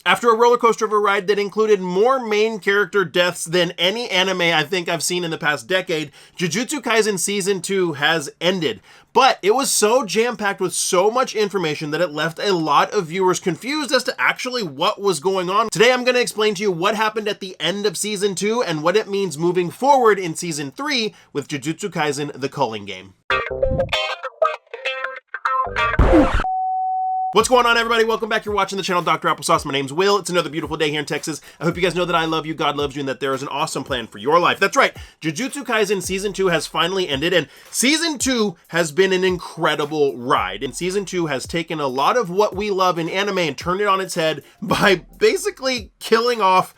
After a roller coaster of a ride that included more main character deaths than any anime I think I've seen in the past decade, Jujutsu Kaisen Season 2 has ended. But it was so jam-packed with so much information that it left a lot of viewers confused as to actually what was going on. Today I'm going to explain to you what happened at the end of Season 2 and what it means moving forward in Season 3 with Jujutsu Kaisen The Culling Game. What's going on, everybody? Welcome back. You're watching the channel Dr.Applesauce. My name's Will. It's another beautiful day here in Texas. I hope you guys know that I love you, God loves you, and that there is an awesome plan for your life. That's right. Jujutsu Kaisen Season 2 has finally ended, and Season 2 has been an incredible ride. And Season 2 has taken a lot of what we love in anime and turned it on its head by basically killing off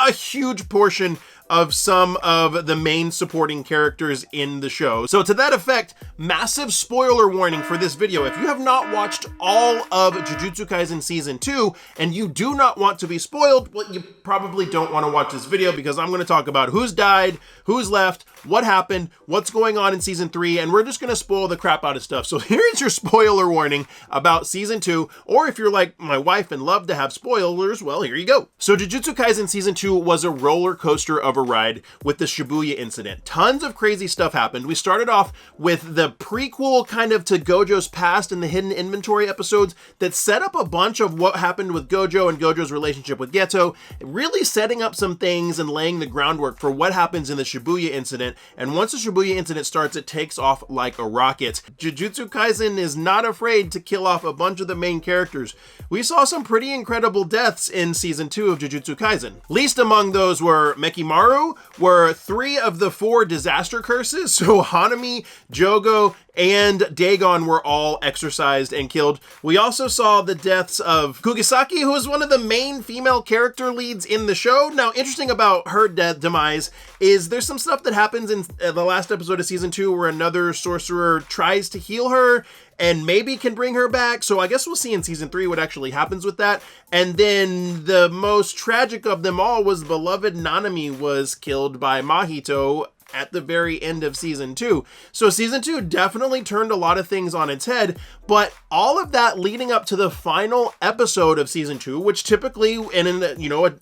a huge portion of some of the main supporting characters in the show. So to that effect, massive spoiler warning for this video. If you have not watched all of Jujutsu Kaisen Season 2 and you do not want to be spoiled, well, you probably don't want to watch this video because I'm going to talk about who's died, who's left, what happened, what's going on in Season 3, and we're just going to spoil the crap out of stuff. So here's your spoiler warning about Season 2, or if you're like my wife and love to have spoilers, well, here you go. So Jujutsu Kaisen Season 2 was a roller coaster of a ride with the Shabuya Incident. Tons of crazy stuff happened. We started off with the prequel kind of to Gojo's past and the hidden inventory episodes that set up a bunch of what happened with Gojo and Gojo's relationship with Geto, really setting up some things and laying the groundwork for what happens in the Shabuya Incident. And once the Shabuya Incident starts, it takes off like a rocket. Jujutsu Kaisen is not afraid to kill off a bunch of the main characters. We saw some pretty incredible deaths in Season 2 of Jujutsu Kaisen. Least among those were Mekimaru, were 3 of the 4 disaster curses. So Hanami, Jogo, and Dagon were all exorcised and killed. We also saw the deaths of Kugisaki, who is one of the main female character leads in the show. Now, interesting about her demise is there's some stuff that happens in the last episode of Season 2 where another sorcerer tries to heal her and maybe can bring her back. So I guess we'll see in Season 3 what actually happens with that. And then the most tragic of them all was beloved Nanami was killed by Mahito at the very end of Season 2. So Season 2 definitely turned a lot of things on its head, but all of that leading up to the final episode of Season 2, which typically, in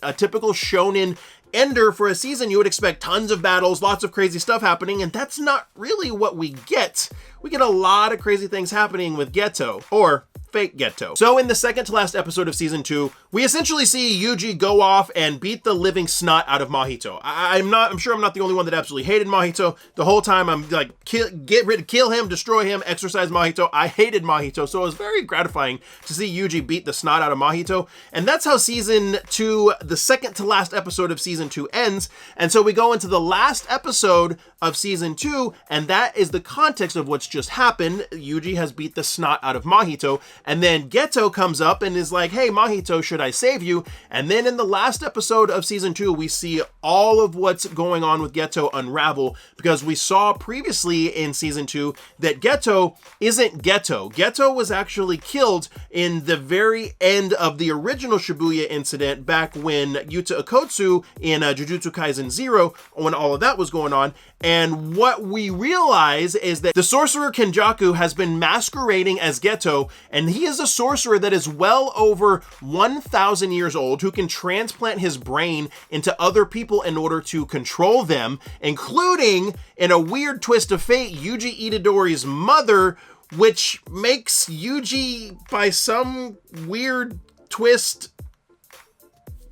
a typical shonen ender for a season, you would expect tons of battles, lots of crazy stuff happening, and that's not really what we get. We get a lot of crazy things happening with Geto, or fake Geto. So in the second to last episode of Season 2, we essentially see Yuji go off and beat the living snot out of Mahito. I'm sure I'm not the only one that absolutely hated Mahito. The whole time I'm like, kill him, destroy him, exorcise Mahito. I hated Mahito, so it was very gratifying to see Yuji beat the snot out of Mahito. And that's how Season 2, the second to last episode of Season 2 ends. And so we go into the last episode of Season 2, and that is the context of what's just happened. Yuji has beat the snot out of Mahito, and then Geto comes up and is like, hey, Mahito, should I save you? And then in the last episode of Season 2, we see all of what's going on with Geto unravel, because we saw previously in Season 2 that Geto isn't Geto. Geto was actually killed in the very end of the original Shabuya Incident back when Yuta Okkotsu in Jujutsu Kaisen 0, when all of that was going on. And what we realize is that the sorcerer Kenjaku has been masquerading as Geto, and he is a sorcerer that is well over 1,000 years old, who can transplant his brain into other people in order to control them, including, in a weird twist of fate, Yuji Itadori's mother, which makes Yuji, by some weird twist,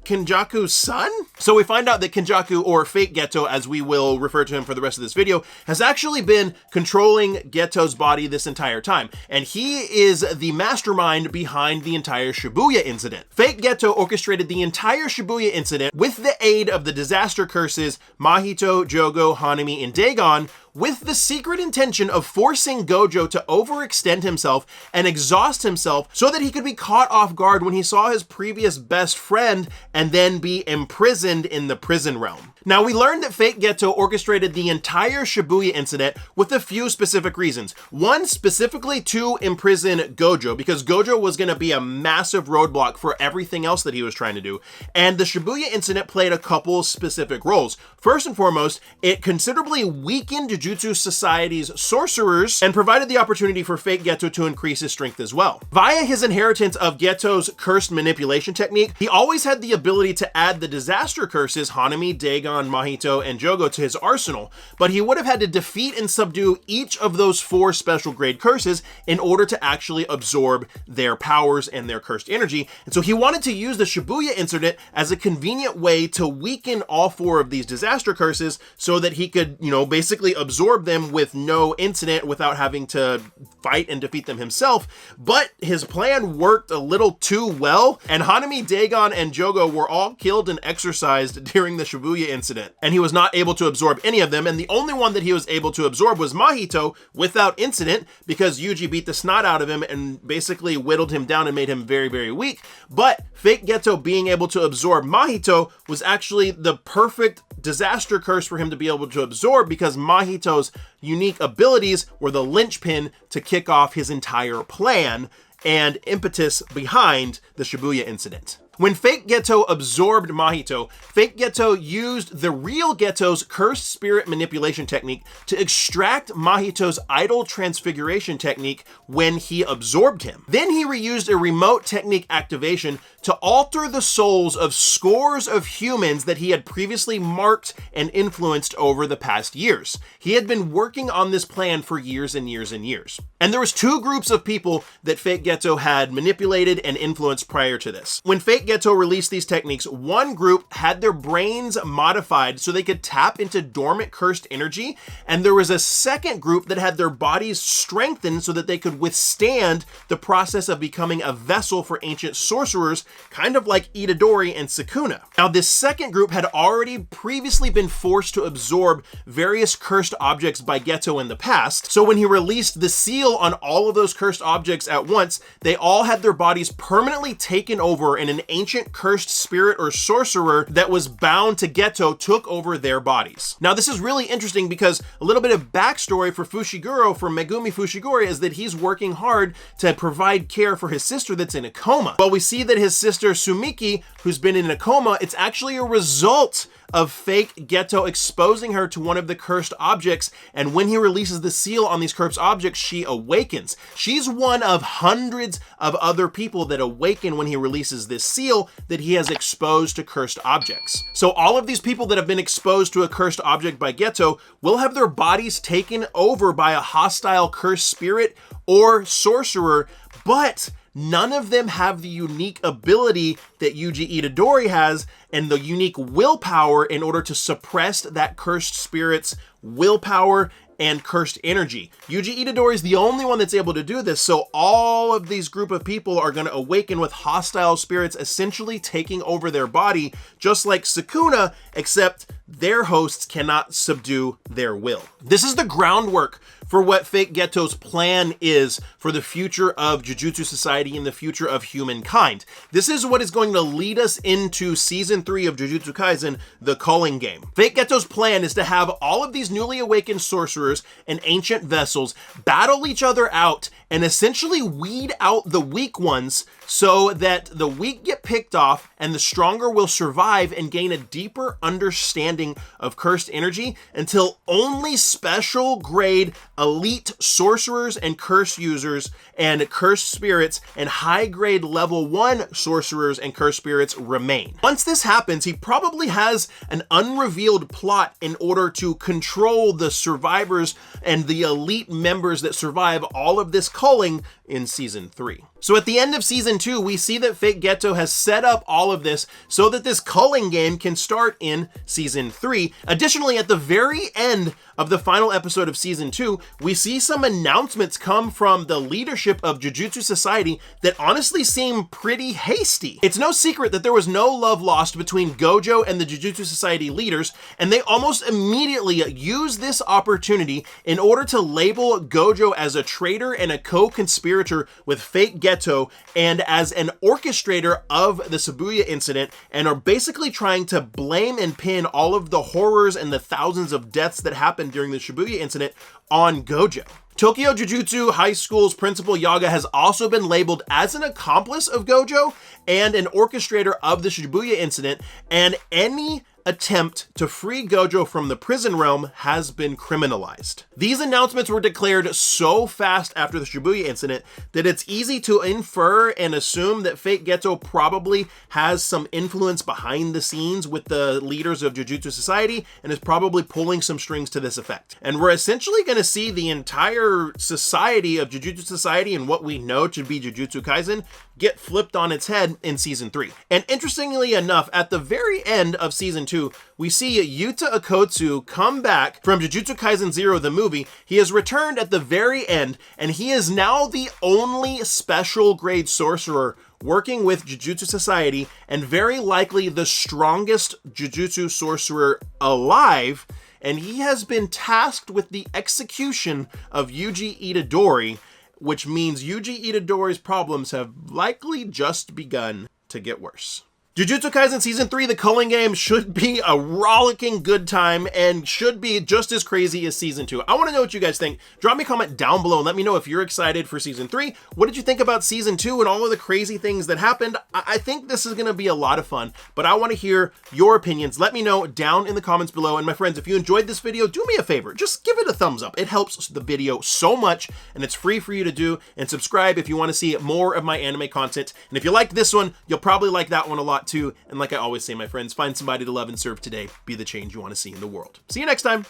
Kenjaku's son? So we find out that Kenjaku, or fake Geto as we will refer to him for the rest of this video, has actually been controlling Geto's body this entire time. And he is the mastermind behind the entire Shabuya Incident. Fake Geto orchestrated the entire Shabuya Incident with the aid of the disaster curses Mahito, Jogo, Hanami, and Dagon, with the secret intention of forcing Gojo to overextend himself and exhaust himself so that he could be caught off guard when he saw his previous best friend and then be imprisoned in the prison realm. Now, we learned that Fake Geto orchestrated the entire Shabuya incident with a few specific reasons. One, specifically to imprison Gojo, because Gojo was going to be a massive roadblock for everything else that he was trying to do. And the Shabuya incident played a couple specific roles. First and foremost, it considerably weakened Jujutsu Society's sorcerers and provided the opportunity for Fake Geto to increase his strength as well. Via his inheritance of Geto's cursed manipulation technique, he always had the ability to add the disaster curses Hanami, Dagon, Mahito, and Jogo to his arsenal, but he would have had to defeat and subdue each of those 4 special grade curses in order to actually absorb their powers and their cursed energy. And so he wanted to use the Shabuya incident as a convenient way to weaken all 4 of these disaster curses so that he could, basically absorb them with no incident without having to fight and defeat them himself. But his plan worked a little too well, and Hanami, Dagon, and Jogo were all killed and exorcised during the Shabuya incident, and he was not able to absorb any of them, and the only one that he was able to absorb was Mahito without incident, because Yuji beat the snot out of him and basically whittled him down and made him very, very weak. But Fake Geto being able to absorb Mahito was actually the perfect disaster curse for him to be able to absorb, because Mahito's unique abilities were the linchpin to kick off his entire plan and impetus behind the Shabuya incident. When Fake Geto absorbed Mahito, Fake Geto used the real Geto's cursed spirit manipulation technique to extract Mahito's idol transfiguration technique when he absorbed him. Then he reused a remote technique activation to alter the souls of scores of humans that he had previously marked and influenced over the past years. He had been working on this plan for years and years and years. And there was 2 groups of people that Fake Geto had manipulated and influenced prior to this. When Fake Geto released these techniques, one group had their brains modified so they could tap into dormant cursed energy, and there was a second group that had their bodies strengthened so that they could withstand the process of becoming a vessel for ancient sorcerers, kind of like Itadori and Sukuna. Now, this second group had already previously been forced to absorb various cursed objects by Geto in the past, so when he released the seal on all of those cursed objects at once, they all had their bodies permanently taken over, and an ancient cursed spirit or sorcerer that was bound to Geto took over their bodies. Now, this is really interesting because a little bit of backstory for Fushiguro from Megumi Fushiguro is that he's working hard to provide care for his sister that's in a coma. But we see that his sister Sumiki, who's been in a coma, it's actually a result of Fake Geto exposing her to one of the cursed objects, and when he releases the seal on these cursed objects, she awakens. She's one of hundreds of other people that awaken when he releases this seal that he has exposed to cursed objects. So all of these people that have been exposed to a cursed object by Geto will have their bodies taken over by a hostile cursed spirit or sorcerer, but none of them have the unique ability that Yuji Itadori has and the unique willpower in order to suppress that cursed spirit's willpower and cursed energy. Yuji Itadori is the only one that's able to do this, so all of these group of people are going to awaken with hostile spirits essentially taking over their body, just like Sukuna, except their hosts cannot subdue their will. This is the groundwork for what Fake Geto's plan is for the future of Jujutsu Society and the future of humankind. This is what is going to lead us into Season 3 of Jujutsu Kaisen, the Culling game. Fake Geto's plan is to have all of these newly awakened sorcerers and ancient vessels battle each other out and essentially weed out the weak ones so that the weak get picked off and the stronger will survive and gain a deeper understanding of cursed energy until only special grade elite sorcerers and curse users and cursed spirits and high grade level 1 sorcerers and cursed spirits remain. Once this happens, he probably has an unrevealed plot in order to control the survivors and the elite members that survive all of this culling in Season 3. So at the end of Season 2, we see that Fake Geto has set up all of this so that this culling game can start in Season 3. Additionally, at the very end of the final episode of Season 2, we see some announcements come from the leadership of Jujutsu Society that honestly seem pretty hasty. It's no secret that there was no love lost between Gojo and the Jujutsu Society leaders, and they almost immediately used this opportunity in order to label Gojo as a traitor and a co-conspirator with Fake Geto Geto and as an orchestrator of the Shabuya Incident, and are basically trying to blame and pin all of the horrors and the thousands of deaths that happened during the Shabuya Incident on Gojo. Tokyo Jujutsu High School's principal Yaga has also been labeled as an accomplice of Gojo and an orchestrator of the Shabuya Incident, and any attempt to free Gojo from the prison realm has been criminalized. These announcements were declared so fast after the Shabuya Incident that it's easy to infer and assume that Fate Geto probably has some influence behind the scenes with the leaders of Jujutsu Society and is probably pulling some strings to this effect. And we're essentially going to see the entire society of Jujutsu Society and what we know to be Jujutsu Kaisen get flipped on its head in season 3. And interestingly enough, at the very end of season 2, we see Yuta Okkotsu come back from Jujutsu Kaisen 0, the movie. He has returned at the very end, and he is now the only special grade sorcerer working with Jujutsu Society, and very likely the strongest Jujutsu sorcerer alive, and he has been tasked with the execution of Yuji Itadori, which means Yuji Itadori's problems have likely just begun to get worse. Jujutsu Kaisen Season 3, the Culling game, should be a rollicking good time and should be just as crazy as Season 2. I want to know what you guys think. Drop me a comment down below and let me know if you're excited for Season 3. What did you think about Season 2 and all of the crazy things that happened? I think this is going to be a lot of fun, but I want to hear your opinions. Let me know down in the comments below. And my friends, if you enjoyed this video, do me a favor. Just give it a thumbs up. It helps the video so much, and it's free for you to do. And subscribe if you want to see more of my anime content. And if you liked this one, you'll probably like that one a lot too. And like I always say, my friends, find somebody to love and serve today. Be the change you want to see in the world. See you next time.